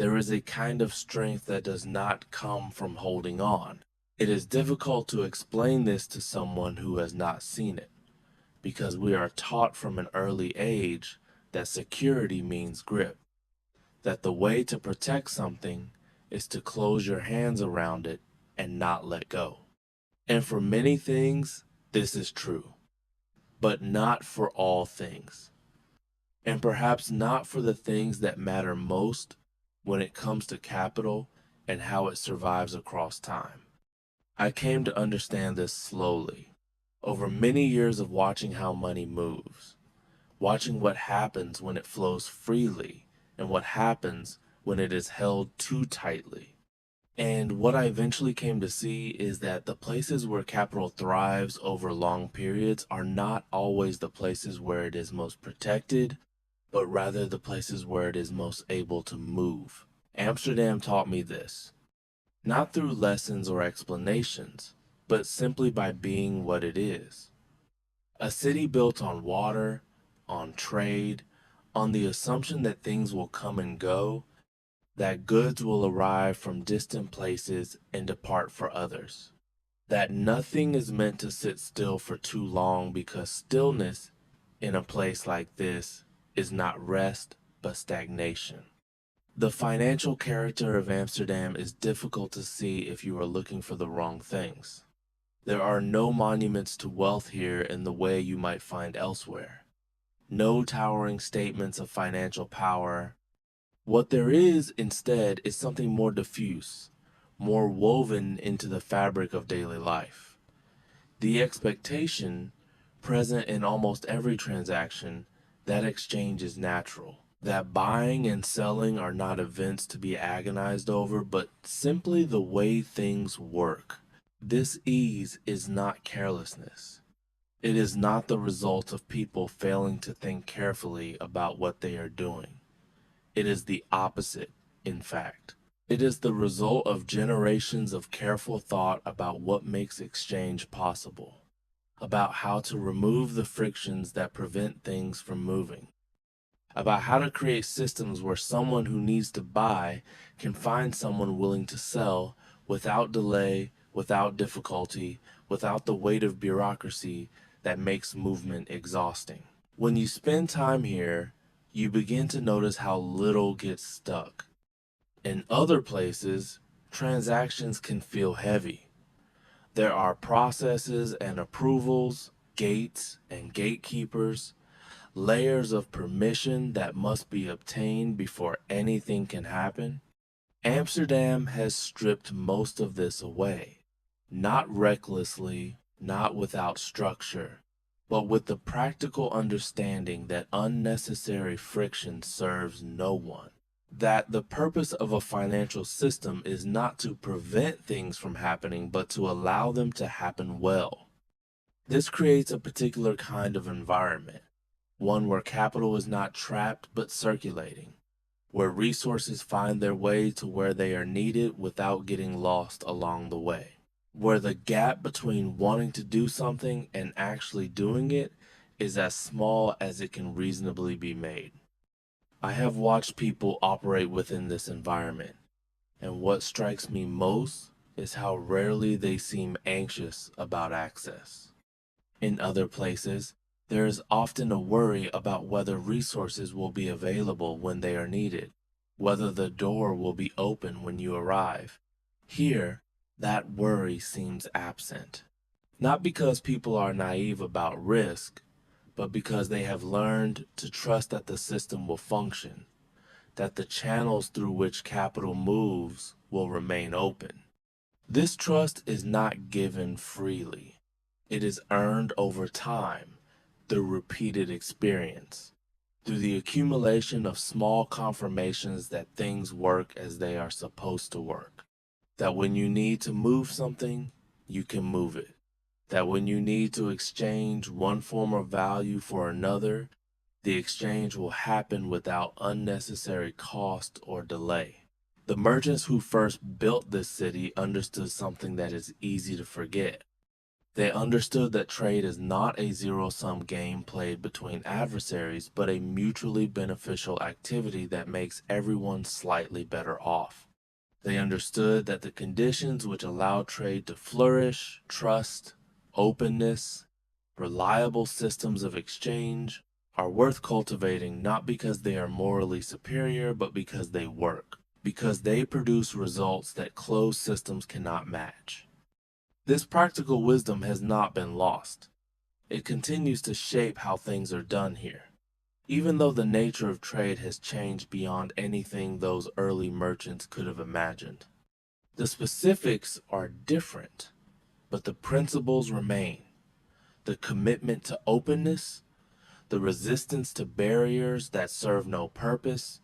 There is a kind of strength that does not come from holding on. It is difficult to explain this to someone who has not seen it, because we are taught from an early age that security means grip, that the way to protect something is to close your hands around it and not let go. And for many things, this is true, but not for all things. And perhaps not for the things that matter most when it comes to capital and how it survives across time. I came to understand this slowly, over many years of watching how money moves, watching what happens when it flows freely and what happens when it is held too tightly. And what I eventually came to see is that the places where capital thrives over long periods are not always the places where it is most protected, but rather the places where it is most able to move. Amsterdam taught me this, not through lessons or explanations, but simply by being what it is. A city built on water, on trade, on the assumption that things will come and go, that goods will arrive from distant places and depart for others, that nothing is meant to sit still for too long because stillness in a place like this is not rest but stagnation. The financial character of Amsterdam is difficult to see if you are looking for the wrong things. There are no monuments to wealth here in the way you might find elsewhere. No towering statements of financial power. What there is instead is something more diffuse, more woven into the fabric of daily life. The expectation, present in almost every transaction, that exchange is natural, that buying and selling are not events to be agonized over, but simply the way things work. This ease is not carelessness. It is not the result of people failing to think carefully about what they are doing. It is the opposite, in fact. It is the result of generations of careful thought about what makes exchange possible, about how to remove the frictions that prevent things from moving, about how to create systems where someone who needs to buy can find someone willing to sell without delay, without difficulty, without the weight of bureaucracy that makes movement exhausting. When you spend time here, you begin to notice how little gets stuck. In other places, transactions can feel heavy. There are processes and approvals, gates and gatekeepers, layers of permission that must be obtained before anything can happen. Amsterdam has stripped most of this away, not recklessly, not without structure, but with the practical understanding that unnecessary friction serves no one. That the purpose of a financial system is not to prevent things from happening, but to allow them to happen well. This creates a particular kind of environment, one where capital is not trapped but circulating, where resources find their way to where they are needed without getting lost along the way, where the gap between wanting to do something and actually doing it is as small as it can reasonably be made. I have watched people operate within this environment, and what strikes me most is how rarely they seem anxious about access. In other places, there is often a worry about whether resources will be available when they are needed, whether the door will be open when you arrive. Here, that worry seems absent. Not because people are naive about risk, but because they have learned to trust that the system will function, that the channels through which capital moves will remain open. This trust is not given freely. It is earned over time through repeated experience, through the accumulation of small confirmations that things work as they are supposed to work. That when you need to move something, you can move it. That when you need to exchange one form of value for another, the exchange will happen without unnecessary cost or delay. The merchants who first built this city understood something that is easy to forget. They understood that trade is not a zero-sum game played between adversaries, but a mutually beneficial activity that makes everyone slightly better off. They understood that the conditions which allow trade to flourish, trust, openness, reliable systems of exchange, are worth cultivating not because they are morally superior, but because they work, because they produce results that closed systems cannot match. This practical wisdom has not been lost. It continues to shape how things are done here, even though the nature of trade has changed beyond anything those early merchants could have imagined. The specifics are different, but the principles remain. The commitment to openness, the resistance to barriers that serve no purpose,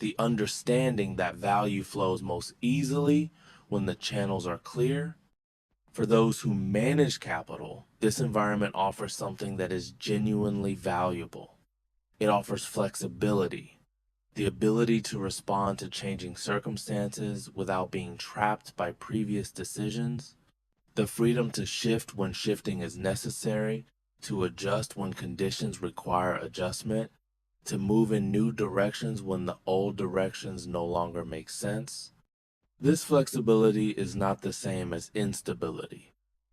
the understanding that value flows most easily when the channels are clear. For those who manage capital, this environment offers something that is genuinely valuable. It offers flexibility, the ability to respond to changing circumstances without being trapped by previous decisions, the freedom to shift when shifting is necessary, to adjust when conditions require adjustment, to move in new directions when the old directions no longer make sense. This flexibility is not the same as instability.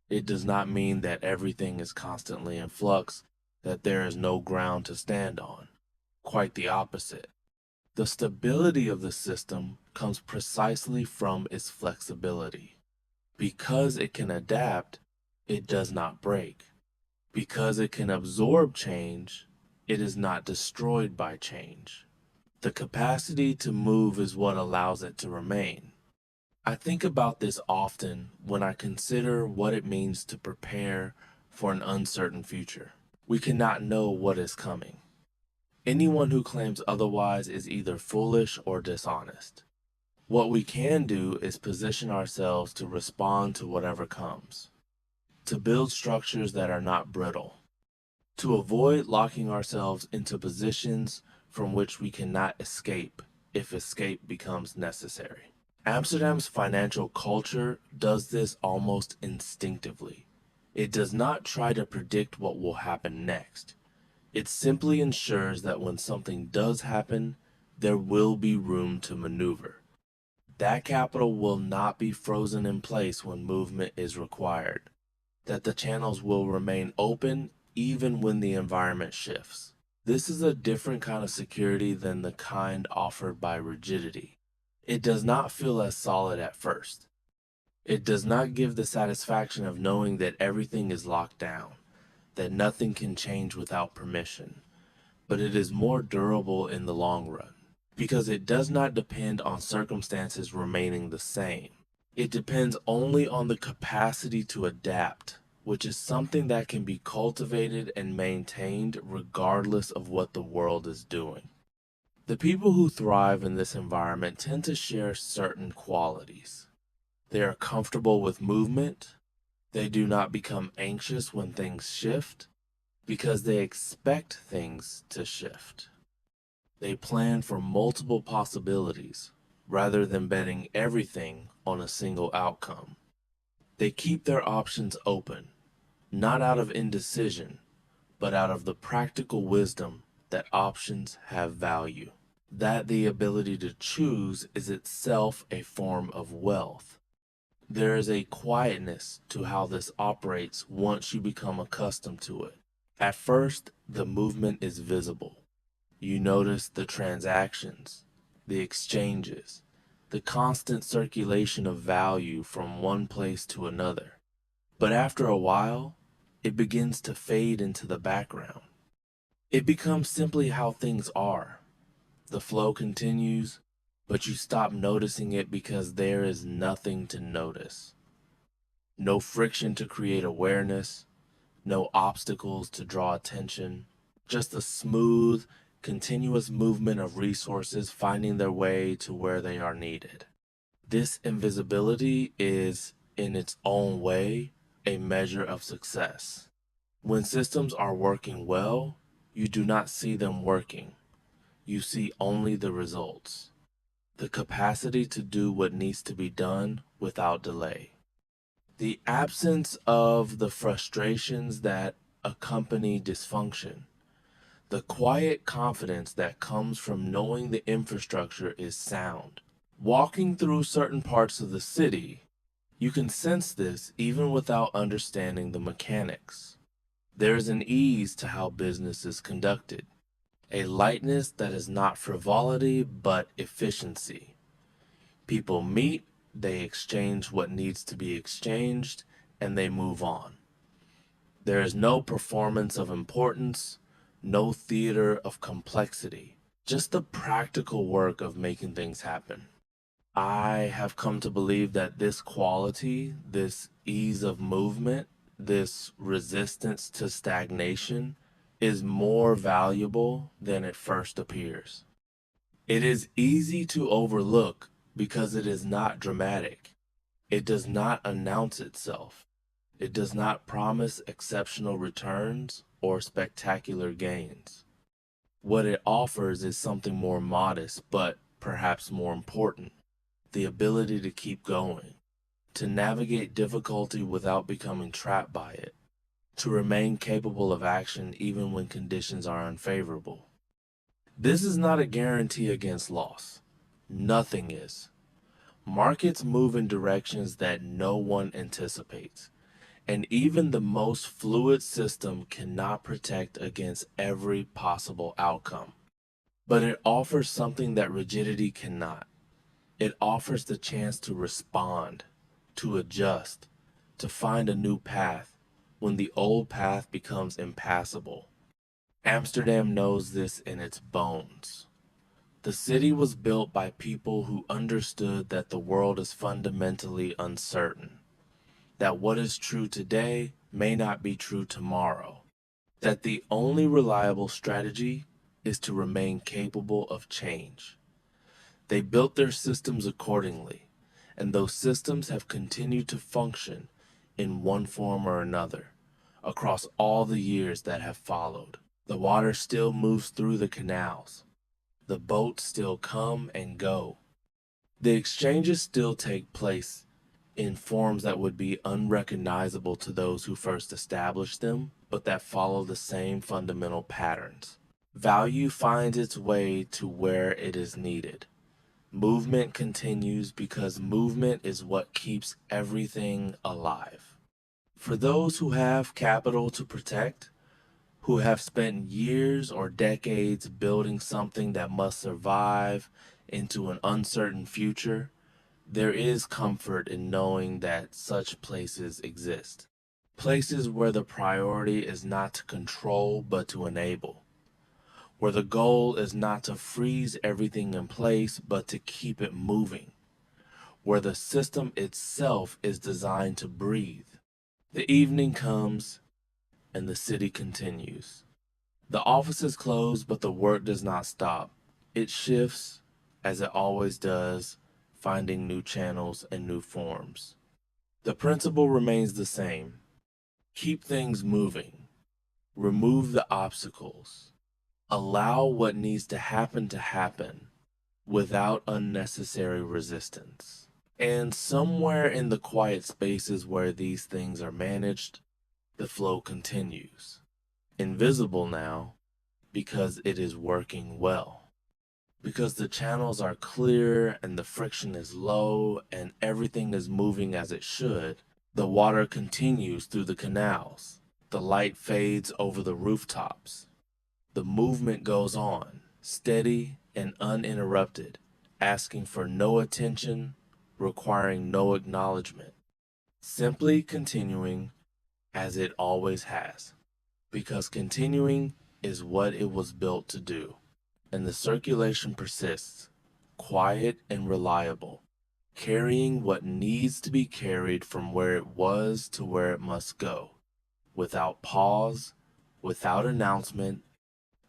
It does not mean that everything is constantly in flux, that there is no ground to stand on. Quite the opposite. The stability of the system comes precisely from its flexibility. Because it can adapt, it does not break. Because it can absorb change, it is not destroyed by change. The capacity to move is what allows it to remain. I think about this often when I consider what it means to prepare for an uncertain future. We cannot know what is coming. Anyone who claims otherwise is either foolish or dishonest. What we can do is position ourselves to respond to whatever comes, to build structures that are not brittle, to avoid locking ourselves into positions from which we cannot escape if escape becomes necessary. Amsterdam's financial culture does this almost instinctively. It does not try to predict what will happen next. It simply ensures that when something does happen, there will be room to maneuver. That capital will not be frozen in place when movement is required, that the channels will remain open even when the environment shifts. This is a different kind of security than the kind offered by rigidity. It does not feel as solid at first. It does not give the satisfaction of knowing that everything is locked down, that nothing can change without permission, but it is more durable in the long run, because it does not depend on circumstances remaining the same. It depends only on the capacity to adapt, which is something that can be cultivated and maintained regardless of what the world is doing. The people who thrive in this environment tend to share certain qualities. They are comfortable with movement. They do not become anxious when things shift because they expect things to shift. They plan for multiple possibilities rather than betting everything on a single outcome. They keep their options open, not out of indecision, but out of the practical wisdom that options have value. That the ability to choose is itself a form of wealth. There is a quietness to how this operates once you become accustomed to it. At first, the movement is visible. You notice the transactions, the exchanges, the constant circulation of value from one place to another. But after a while, it begins to fade into the background. It becomes simply how things are. The flow continues, but you stop noticing it because there is nothing to notice. No friction to create awareness, no obstacles to draw attention, just a smooth, continuous movement of resources finding their way to where they are needed. This invisibility is, in its own way, a measure of success. When systems are working well, you do not see them working. You see only the results, the capacity to do what needs to be done without delay. The absence of the frustrations that accompany dysfunction, the quiet confidence that comes from knowing the infrastructure is sound. Walking through certain parts of the city, you can sense this even without understanding the mechanics. There is an ease to how business is conducted, a lightness that is not frivolity but efficiency. People meet, they exchange what needs to be exchanged, and they move on. There is no performance of importance, no theater of complexity, just the practical work of making things happen. I have come to believe that this quality, this ease of movement, this resistance to stagnation is more valuable than it first appears. It is easy to overlook because it is not dramatic. It does not announce itself. It does not promise exceptional returns or spectacular gains. What it offers is something more modest, but perhaps more important: the ability to keep going, to navigate difficulty without becoming trapped by it, to remain capable of action even when conditions are unfavorable. This is not a guarantee against loss. Nothing is. Markets move in directions that no one anticipates, and even the most fluid system cannot protect against every possible outcome. But it offers something that rigidity cannot. It offers the chance to respond, to adjust, to find a new path when the old path becomes impassable. Amsterdam knows this in its bones. The city was built by people who understood that the world is fundamentally uncertain, that what is true today may not be true tomorrow, that the only reliable strategy is to remain capable of change. They built their systems accordingly, and those systems have continued to function in one form or another across all the years that have followed. The water still moves through the canals. The boats still come and go. The exchanges still take place in forms that would be unrecognizable to those who first established them, but that follow the same fundamental patterns. Value finds its way to where it is needed. Movement continues because movement is what keeps everything alive. For those who have capital to protect, who have spent years or decades building something that must survive into an uncertain future, there is comfort in knowing that such places exist. Places where the priority is not to control but to enable, where the goal is not to freeze everything in place but to keep it moving, where the system itself is designed to breathe. The evening comes and the city continues. The offices close, but the work does not stop. It shifts, as it always does, finding new channels and new forms. The principle remains the same. Keep things moving. Remove the obstacles. Allow what needs to happen without unnecessary resistance. And somewhere in the quiet spaces where these things are managed, the flow continues. Invisible now, because it is working well. Because the channels are clear and the friction is low and everything is moving as it should, the water continues through the canals. The light fades over the rooftops. The movement goes on, steady and uninterrupted, asking for no attention, requiring no acknowledgement, simply continuing as it always has. Because continuing is what it was built to do. And the circulation persists, quiet and reliable, carrying what needs to be carried from where it was to where it must go, without pause, without announcement,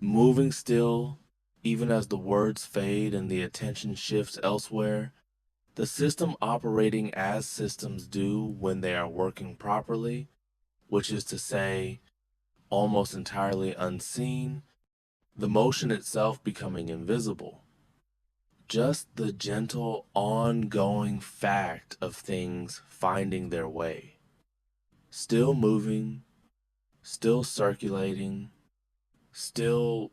moving still, even as the words fade and the attention shifts elsewhere, the system operating as systems do when they are working properly, which is to say, almost entirely unseen, the motion itself becoming invisible. Just the gentle, ongoing fact of things finding their way. still moving, still circulating, still